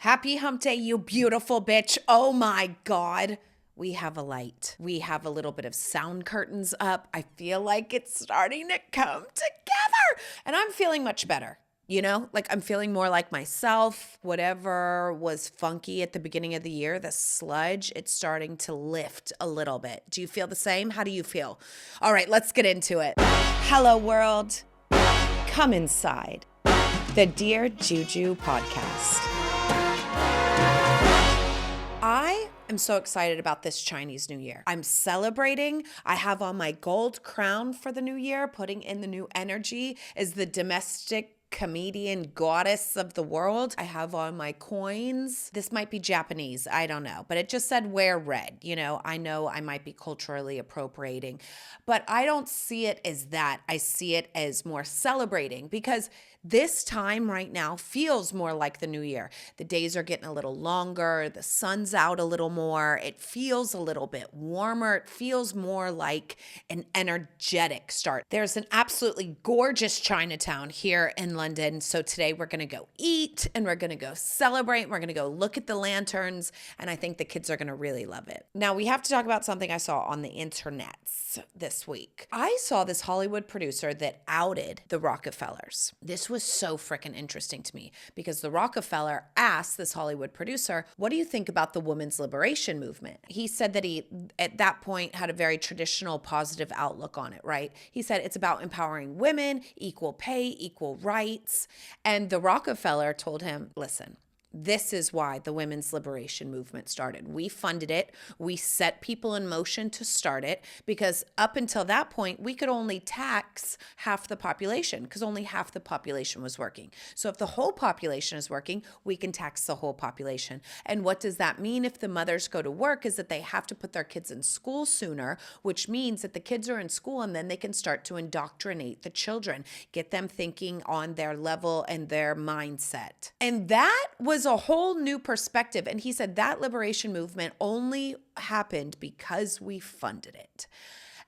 Happy hump day, you beautiful bitch. Oh my God. We have a light. We have a little bit of sound curtains up. I feel like it's starting to come together. And I'm feeling much better. You know, like I'm feeling more like myself. Whatever was funky at the beginning of the year, the sludge, it's starting to lift a little bit. Do you feel the same? How do you feel? All right, let's get into it. Hello, world. Come inside the Dear Juju podcast. I am so excited about this Chinese New Year. I'm celebrating. I have on my gold crown for the new year, putting in the new energy as the domestic comedian goddess of the world. I have on my coins. This might be Japanese, I don't know, but it just said wear red. You know I might be culturally appropriating, but I don't see it as that. I see it as more celebrating because this time right now feels more like the new year. The days are getting a little longer. The sun's out a little more. It feels a little bit warmer. It feels more like an energetic start. There's an absolutely gorgeous Chinatown here in London. So today we're going to go eat and we're going to go celebrate. We're going to go look at the lanterns. And I think the kids are going to really love it. Now we have to talk about something I saw on the internets this week. I saw this Hollywood producer that outed the Rockefellers. This was so freaking interesting to me because the Rockefeller asked this Hollywood producer, what do you think about the women's liberation movement? He said that he, at that point, had a very traditional positive outlook on it, right? He said it's about empowering women, equal pay, equal rights. And the Rockefeller told him, listen, this is why the women's liberation movement started. We funded it. We set people in motion to start it because up until that point, we could only tax half the population because only half the population was working. So if the whole population is working, we can tax the whole population. And what does that mean if the mothers go to work is that they have to put their kids in school sooner, which means that the kids are in school and then they can start to indoctrinate the children, get them thinking on their level and their mindset. And that was a whole new perspective. And he said that liberation movement only happened because we funded it.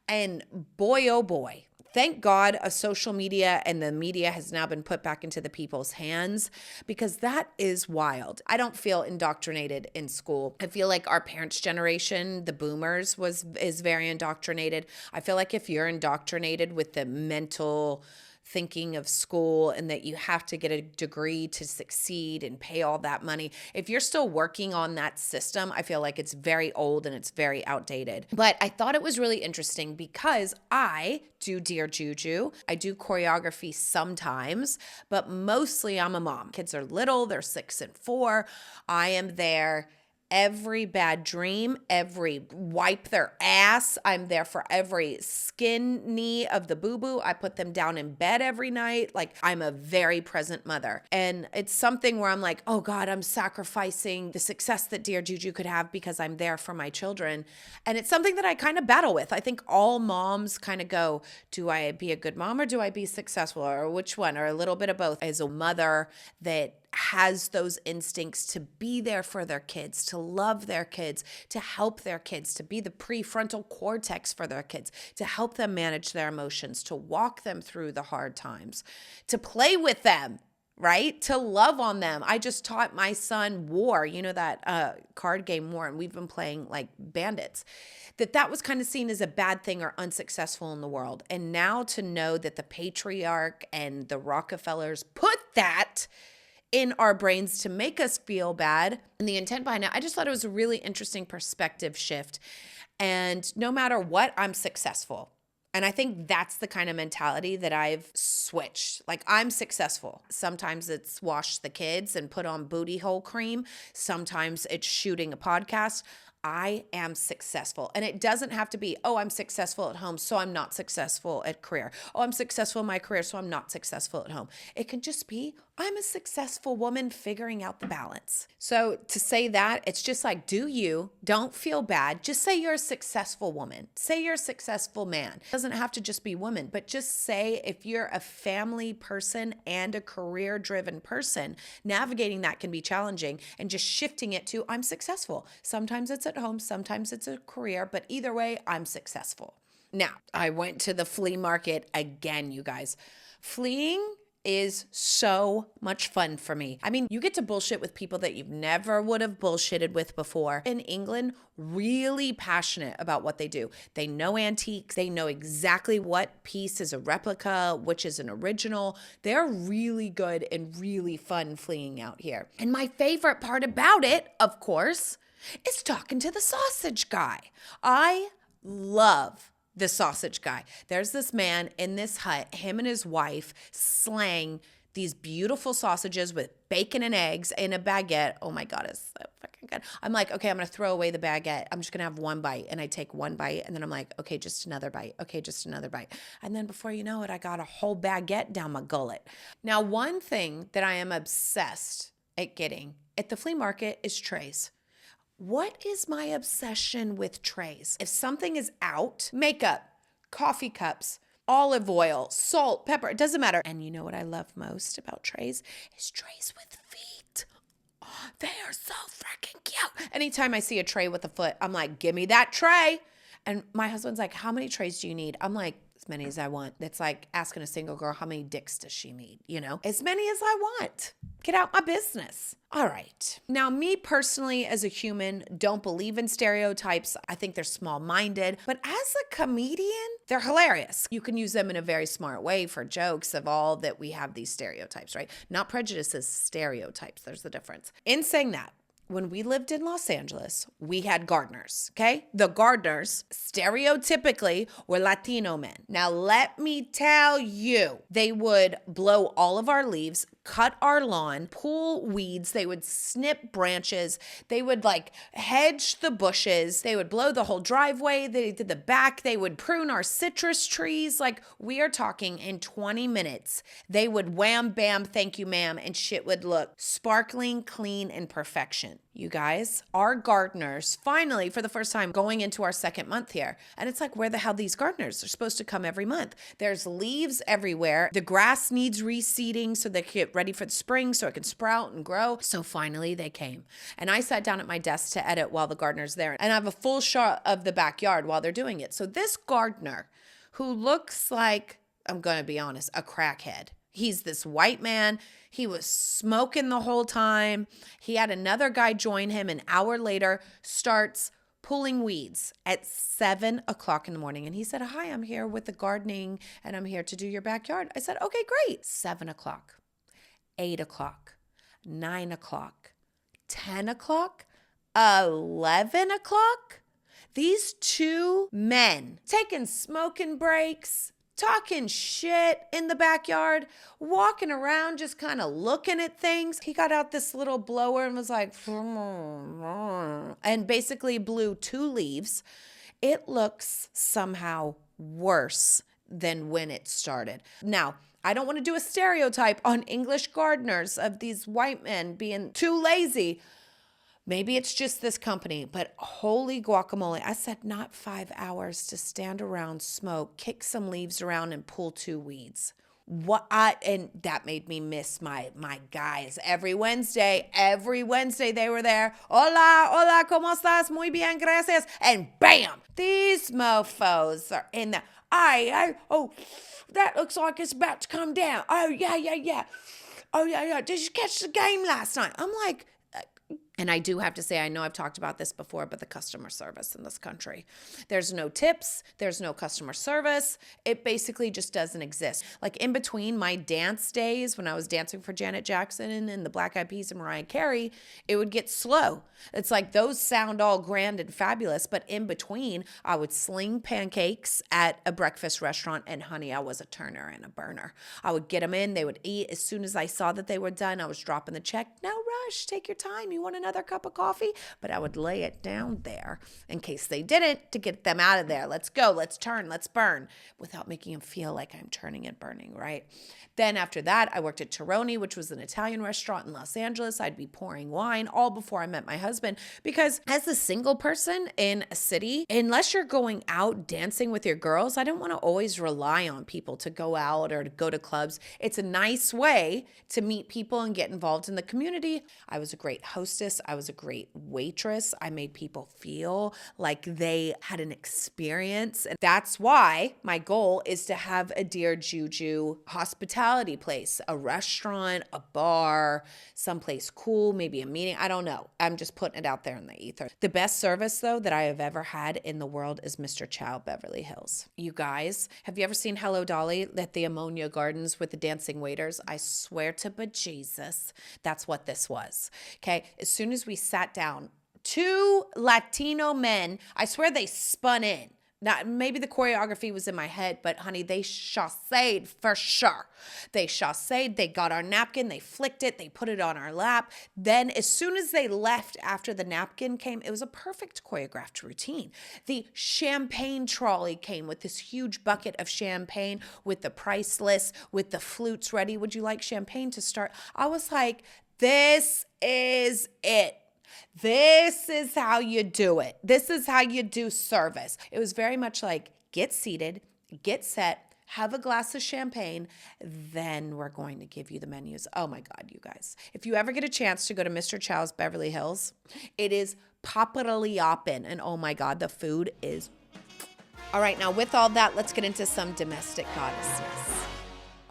And boy, oh boy, thank God of social media and the media has now been put back into the people's hands because that is wild. I don't feel indoctrinated in school. I feel like our parents' generation, the boomers, is very indoctrinated. I feel like if you're indoctrinated with the mental thinking of school and that you have to get a degree to succeed and pay all that money. If you're still working on that system, I feel like it's very old and it's very outdated. But I thought it was really interesting because I do Dear Juju. I do choreography sometimes, but mostly I'm a mom. Kids are little, they're 6 and 4. I am there every bad dream, every wipe their ass. I'm there for every skin knee of the boo-boo. I put them down in bed every night. Like I'm a very present mother. And it's something where I'm like, oh God, I'm sacrificing the success that Dear Juju could have because I'm there for my children. And it's something that I kind of battle with. I think all moms kind of go, do I be a good mom or do I be successful or which one or a little bit of both? As a mother that has those instincts to be there for their kids, to love their kids, to help their kids, to be the prefrontal cortex for their kids, to help them manage their emotions, to walk them through the hard times, to play with them, right? To love on them. I just taught my son War, you know, that card game War, and we've been playing like bandits. That was kind of seen as a bad thing or unsuccessful in the world. And now to know that the patriarch and the Rockefellers put that in our brains to make us feel bad and the intent behind it, I just thought it was a really interesting perspective shift. And no matter what, I'm successful. And I think that's the kind of mentality that I've switched. Like I'm successful. Sometimes it's wash the kids and put on booty hole cream. Sometimes it's shooting a podcast. I am successful. And it doesn't have to be, oh, I'm successful at home, so I'm not successful at career. Oh, I'm successful in my career, so I'm not successful at home. It can just be, I'm a successful woman figuring out the balance. So to say that, it's just like, do you, don't feel bad. Just say you're a successful woman. Say you're a successful man. It doesn't have to just be woman, but just say if you're a family person and a career-driven person, navigating that can be challenging and just shifting it to, I'm successful. Sometimes it's at home, sometimes it's a career, but either way, I'm successful. Now, I went to the flea market again, you guys. Fleeing is so much fun for me. I mean, you get to bullshit with people that you never would have bullshitted with before. In England, really passionate about what they do. They know antiques. They know exactly what piece is a replica, which is an original. They're really good and really fun fleeing out here. And my favorite part about it, of course, is talking to the sausage guy. I love the sausage guy. There's this man in this hut, him and his wife, slang these beautiful sausages with bacon and eggs in a baguette. Oh my God, it's so fucking good. I'm like, okay, I'm going to throw away the baguette. I'm just going to have one bite. And I take one bite and then I'm like, okay, just another bite. Okay, just another bite. And then before you know it, I got a whole baguette down my gullet. Now, one thing that I am obsessed at getting at the flea market is trays. What is my obsession with trays? If something is out, makeup, coffee cups, olive oil, salt, pepper, it doesn't matter. And you know what I love most about trays is trays with feet. Oh, they are so freaking cute. Anytime I see a tray with a foot, I'm like, give me that tray. And my husband's like, how many trays do you need? I'm like, as many as I want. That's like asking a single girl, how many dicks does she need? You know, as many as I want. Get out my business. All right. Now, me personally, as a human, don't believe in stereotypes. I think they're small-minded. But as a comedian, they're hilarious. You can use them in a very smart way for jokes of all that we have these stereotypes, right? Not prejudices, stereotypes. There's the difference. In saying that, when we lived in Los Angeles, we had gardeners, okay? The gardeners, stereotypically, were Latino men. Now, let me tell you, they would blow all of our leaves, cut our lawn, pull weeds. They would snip branches. They would like hedge the bushes. They would blow the whole driveway. They did the back. They would prune our citrus trees. Like, we are talking in 20 minutes. They would wham, bam, thank you, ma'am, and shit would look sparkling, clean, and perfection. You guys, our gardeners, finally, for the first time, going into our second month here. And it's like, where the hell these gardeners are supposed to come every month? There's leaves everywhere. The grass needs reseeding so they can get ready for the spring so it can sprout and grow. So finally they came. And I sat down at my desk to edit while the gardener's there. And I have a full shot of the backyard while they're doing it. So this gardener, who looks like, I'm going to be honest, a crackhead. He's this white man. He was smoking the whole time. He had another guy join him an hour later, starts pulling weeds at 7 o'clock in the morning. And he said, hi, I'm here with the gardening and I'm here to do your backyard. I said, okay, great. 7 o'clock, 8 o'clock, 9 o'clock, 10 o'clock, 11 o'clock. These two men taking smoking breaks, talking shit in the backyard, walking around, just kind of looking at things. He got out this little blower and was like, and basically blew 2 leaves. It looks somehow worse than when it started. Now, I don't want to do a stereotype on English gardeners of these white men being too lazy. Maybe it's just this company, but holy guacamole. I said not 5 hours to stand around, smoke, kick some leaves around and pull 2 weeds. And that made me miss my guys. Every Wednesday they were there. Hola, ¿cómo estás? Muy bien, gracias. And bam, these mofos are in the, oh, that looks like it's about to come down. Oh, yeah. Oh, yeah. Did you catch the game last night? I'm like, and I do have to say, I know I've talked about this before, but the customer service in this country, there's no tips, there's no customer service. It basically just doesn't exist. Like in between my dance days when I was dancing for Janet Jackson and the Black Eyed Peas and Mariah Carey, it would get slow. It's like those sound all grand and fabulous, but in between I would sling pancakes at a breakfast restaurant, and honey, I was a turner and a burner. I would get them in, they would eat. As soon as I saw that they were done, I was dropping the check. No rush, take your time. You want another cup of coffee? But I would lay it down there in case they didn't, to get them out of there. Let's go, let's turn, let's burn, without making them feel like I'm turning and burning, right? Then after that, I worked at Tironi, which was an Italian restaurant in Los Angeles. I'd be pouring wine all before I met my husband, because as a single person in a city, unless you're going out dancing with your girls, I don't want to always rely on people to go out or to go to clubs. It's a nice way to meet people and get involved in the community. I was a great hostess. hostess. I was a great waitress. I made people feel like they had an experience. And that's why my goal is to have a Dear Juju hospitality place, a restaurant, a bar, someplace cool, maybe a meeting. I don't know. I'm just putting it out there in the ether. The best service, though, that I have ever had in the world is Mr. Chow Beverly Hills. You guys, have you ever seen Hello Dolly at the Ammonia Gardens with the dancing waiters? I swear to bejesus, that's what this was. Okay, as soon as we sat down, two Latino men, I swear they spun in. Now, maybe the choreography was in my head, but honey, they chassed for sure. They chassed, they got our napkin, they flicked it, they put it on our lap. Then as soon as they left after the napkin came, it was a perfect choreographed routine. The champagne trolley came with this huge bucket of champagne with the price list, with the flutes ready. Would you like champagne to start? I was like, this is it. This is how you do it. This is how you do service. It was very much like get seated, get set, have a glass of champagne, then we're going to give you the menus. Oh my God, you guys. If you ever get a chance to go to Mr. Chow's Beverly Hills, it is popularly open. And oh my God, the food is. All right, now with all that, let's get into some domestic goddesses.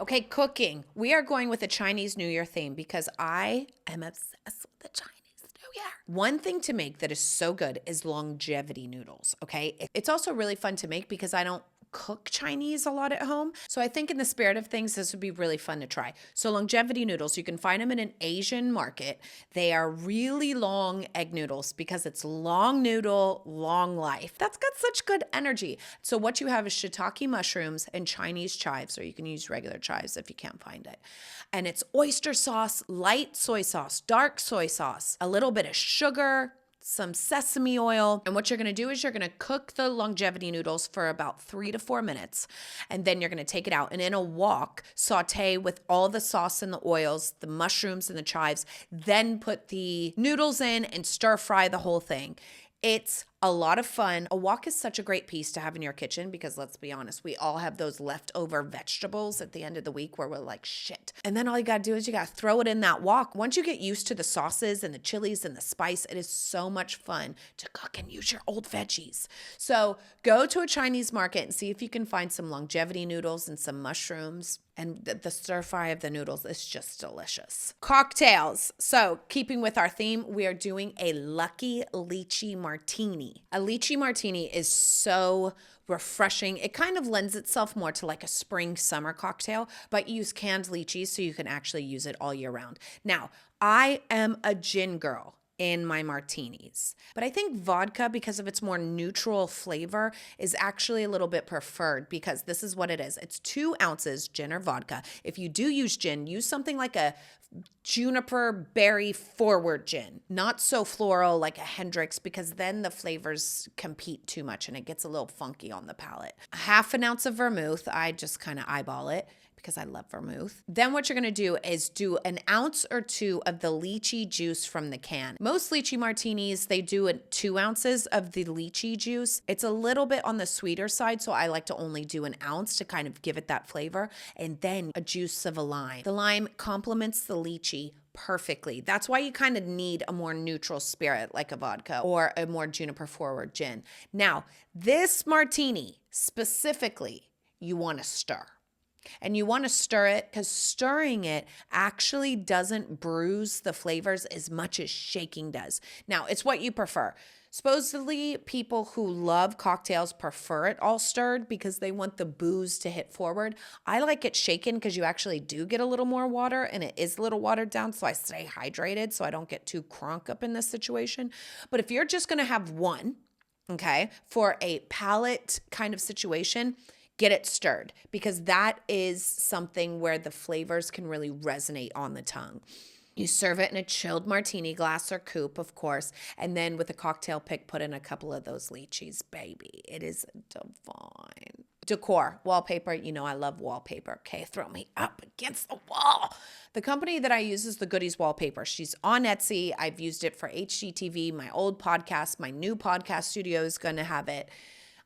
Okay, cooking. We are going with a Chinese New Year theme because I am obsessed with the Chinese. One thing to make that is so good is longevity noodles, okay? It's also really fun to make because I don't cook Chinese a lot at home. So I think in the spirit of things, this would be really fun to try. So longevity noodles, you can find them in an Asian market. They are really long egg noodles because it's long noodle, long life. That's got such good energy. So what you have is shiitake mushrooms and Chinese chives, or you can use regular chives if you can't find it. And it's oyster sauce, light soy sauce, dark soy sauce, a little bit of sugar, some sesame oil. And what you're going to do is you're going to cook the longevity noodles for about 3 to 4 minutes. And then you're going to take it out and in a wok, saute with all the sauce and the oils, the mushrooms and the chives, then put the noodles in and stir fry the whole thing. It's a lot of fun. A wok is such a great piece to have in your kitchen because let's be honest, we all have those leftover vegetables at the end of the week where we're like, shit. And then all you gotta do is you gotta throw it in that wok. Once you get used to the sauces and the chilies and the spice, it is so much fun to cook and use your old veggies. So go to a Chinese market and see if you can find some longevity noodles and some mushrooms. And the stir fry of the noodles is just delicious. Cocktails. So keeping with our theme, we are doing a Lucky Lychee Martini. A lychee martini is so refreshing. It kind of lends itself more to like a spring summer cocktail, but use canned lychees so you can actually use it all year round. Now, I am a gin girl in my martinis, but I think vodka, because of its more neutral flavor, is actually a little bit preferred because this is what it is. It's 2 ounces gin or vodka. If you do use gin, use something like a juniper berry forward gin, not so floral like a Hendrix, because then the flavors compete too much and it gets a little funky on the palate. 1/2 ounce of vermouth, I just kind of eyeball it because I love vermouth. Then what you're gonna do is do 1 ounce or 2 of the lychee juice from the can. Most lychee martinis, they do 2 ounces of the lychee juice. It's a little bit on the sweeter side, so I like to only do 1 ounce to kind of give it that flavor. And then a juice of a lime. The lime complements the lychee perfectly. That's why you kind of need a more neutral spirit like a vodka or a more juniper forward gin. Now, this martini specifically, you wanna stir. And you want to stir it because stirring it actually doesn't bruise the flavors as much as shaking does. Now, it's what you prefer. Supposedly, people who love cocktails prefer it all stirred because they want the booze to hit forward. I like it shaken because you actually do get a little more water and it is a little watered down, so I stay hydrated so I don't get too crunk up in this situation. But if you're just going to have one, okay, for a palate kind of situation, get it stirred because that is something where the flavors can really resonate on the tongue. You serve it in a chilled martini glass or coupe, of course, and then with a cocktail pick, put in a couple of those lychees, baby. It is divine. Decor, wallpaper. You know I love wallpaper. Okay, throw me up against the wall. The company that I use is the Goodies Wallpaper. She's on Etsy. I've used it for HGTV, my old podcast, my new podcast studio is going to have it.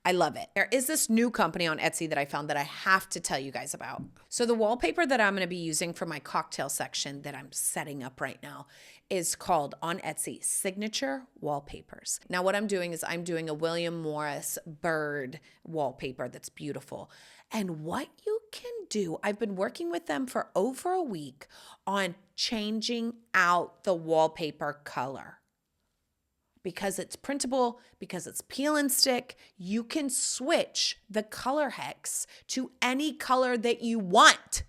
I love it. There is this new company on Etsy that I found that I have to tell you guys about. So the wallpaper that I'm going to be using for my cocktail section that I'm setting up right now is called on Etsy Signature Wallpapers. Now what I'm doing is I'm doing a William Morris bird wallpaper that's beautiful. And what you can do, I've been working with them for over a week on changing out the wallpaper color. Because it's printable, because it's peel and stick, you can switch the color hex to any color that you want.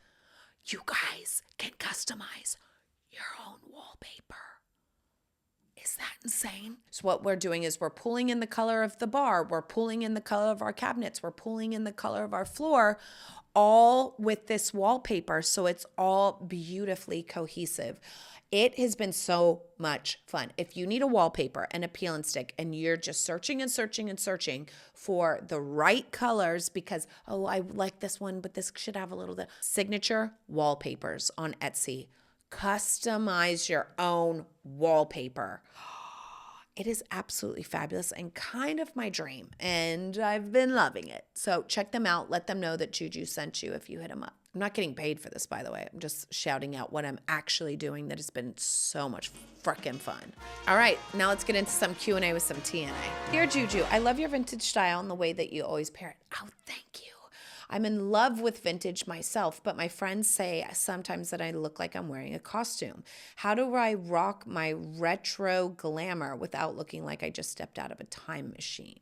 You guys can customize your own wallpaper. Is that insane? So what we're doing is we're pulling in the color of the bar, we're pulling in the color of our cabinets, we're pulling in the color of our floor, all with this wallpaper, so it's all beautifully cohesive. It has been so much fun. If you need a wallpaper and a peel and stick and you're just searching and searching and searching for the right colors because, oh, I like this one, but this should have a little bit. Signature Wallpapers on Etsy. Customize your own wallpaper. It is absolutely fabulous and kind of my dream, and I've been loving it. So check them out. Let them know that Juju sent you if you hit them up. I'm not getting paid for this, by the way. I'm just shouting out what I'm actually doing that has been so much frickin' fun. All right, now let's get into some Q&A with some TNA. Dear Juju, I love your vintage style and the way that you always pair it. Oh, thank you. I'm in love with vintage myself, but my friends say sometimes that I look like I'm wearing a costume. How do I rock my retro glamour without looking like I just stepped out of a time machine?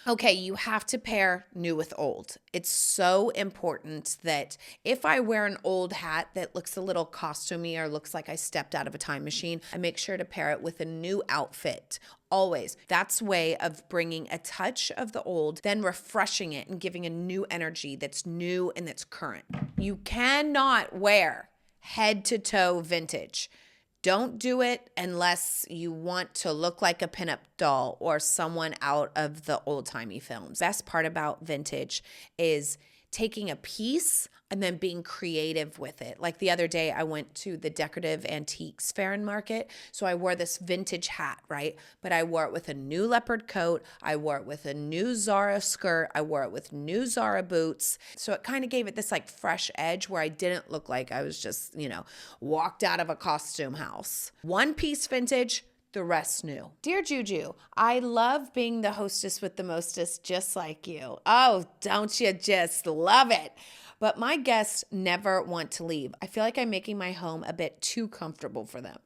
Okay, you have to pair new with old. It's so important that if I wear an old hat that looks a little costumey or looks like I stepped out of a time machine, I make sure to pair it with a new outfit. Always. That's a way of bringing a touch of the old, then refreshing it and giving a new energy that's new and that's current. You cannot wear head to toe vintage. Don't do it unless you want to look like a pinup doll or someone out of the old-timey films. Best part about vintage is taking a piece and then being creative with it. Like the other day, I went to the Decorative Antiques Market. So I wore this vintage hat, right? But I wore it with a new leopard coat. I wore it with a new Zara skirt. I wore it with new Zara boots. So it kind of gave it this like fresh edge where I didn't look like I was just, walked out of a costume house. One piece vintage, the rest new. Dear Juju, I love being the hostess with the mostest just like you. Oh, don't you just love it? But my guests never want to leave. I feel like I'm making my home a bit too comfortable for them.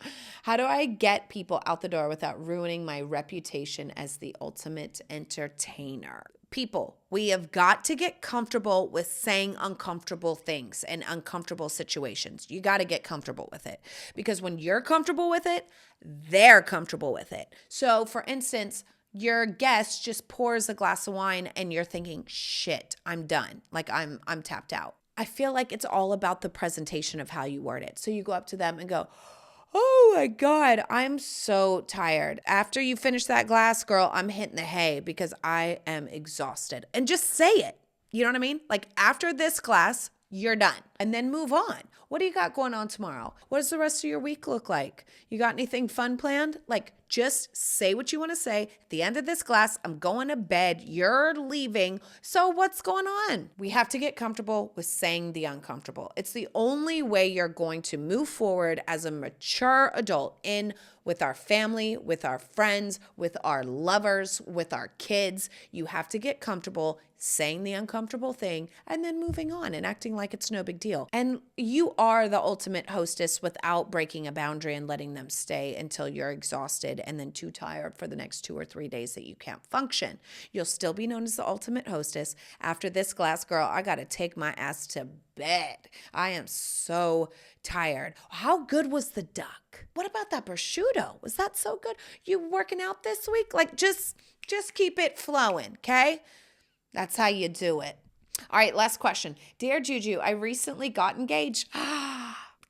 How do I get people out the door without ruining my reputation as the ultimate entertainer? People, we have got to get comfortable with saying uncomfortable things and uncomfortable situations. You got to get comfortable with it because when you're comfortable with it, they're comfortable with it. So for instance, your guest just pours a glass of wine and you're thinking, shit, I'm done. Like I'm tapped out. I feel like it's all about the presentation of how you word it. So you go up to them and go, oh my God, I'm so tired. After you finish that glass, girl, I'm hitting the hay because I am exhausted. And just say it. You know what I mean? Like after this glass, you're done. And then move on. What do you got going on tomorrow? What does the rest of your week look like? You got anything fun planned? Like just say what you want to say. At the end of this class, I'm going to bed. You're leaving. So what's going on? We have to get comfortable with saying the uncomfortable. It's the only way you're going to move forward as a mature adult with our family, with our friends, with our lovers, with our kids. You have to get comfortable saying the uncomfortable thing and then moving on and acting like it's no big deal. And you are the ultimate hostess without breaking a boundary and letting them stay until you're exhausted and then too tired for the next 2 or 3 days that you can't function. You'll still be known as the ultimate hostess. After this glass, girl, I got to take my ass to bed. I am so tired. How good was the duck? What about that prosciutto? Was that so good? You working out this week? Like just keep it flowing, okay? That's how you do it. All right, last question. Dear Juju, I recently got engaged.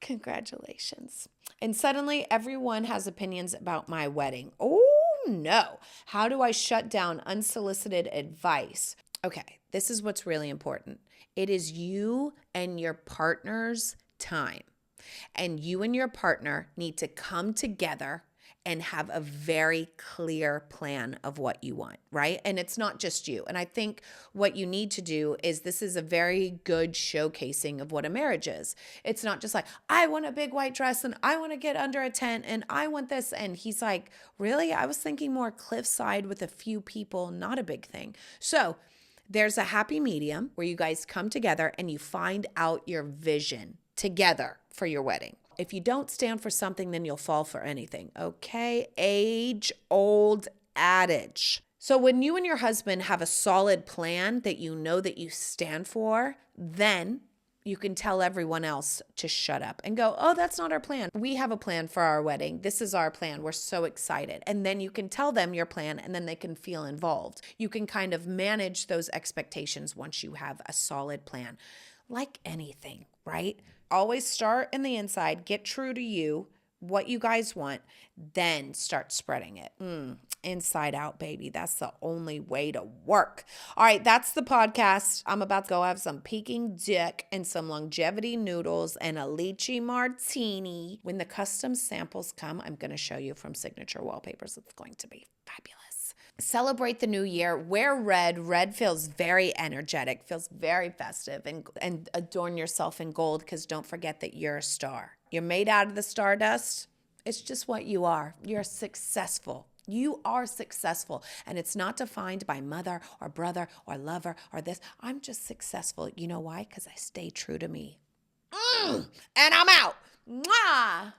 Congratulations. And suddenly everyone has opinions about my wedding. Oh no. How do I shut down unsolicited advice? Okay, this is what's really important. It is you and your partner's time. And you and your partner need to come together and have a very clear plan of what you want, right? And it's not just you. And I think what you need to do is this is a very good showcasing of what a marriage is. It's not just like, I want a big white dress and I want to get under a tent and I want this. And he's like, really? I was thinking more cliffside with a few people, not a big thing. So there's a happy medium where you guys come together and you find out your vision together for your wedding. If you don't stand for something, then you'll fall for anything. Okay? Age-old adage. So when you and your husband have a solid plan that you know that you stand for, then you can tell everyone else to shut up and go, oh, that's not our plan. We have a plan for our wedding. This is our plan. We're so excited. And then you can tell them your plan and then they can feel involved. You can kind of manage those expectations once you have a solid plan. Like anything, right? Always start in the inside, get true to you, what you guys want, then start spreading it. Inside out, baby. That's the only way to work. All right, that's the podcast. I'm about to go have some peking dick and some longevity noodles and a lychee martini. When the custom samples come, I'm going to show you from Signature Wallpapers. It's going to be fabulous. Celebrate the new year. Wear red. Red feels very energetic, feels very festive, and adorn yourself in gold because don't forget that you're a star. You're made out of the stardust. It's just what you are. You're successful. You are successful. And it's not defined by mother or brother or lover or this. I'm just successful. You know why? Because I stay true to me. And I'm out. Mwah!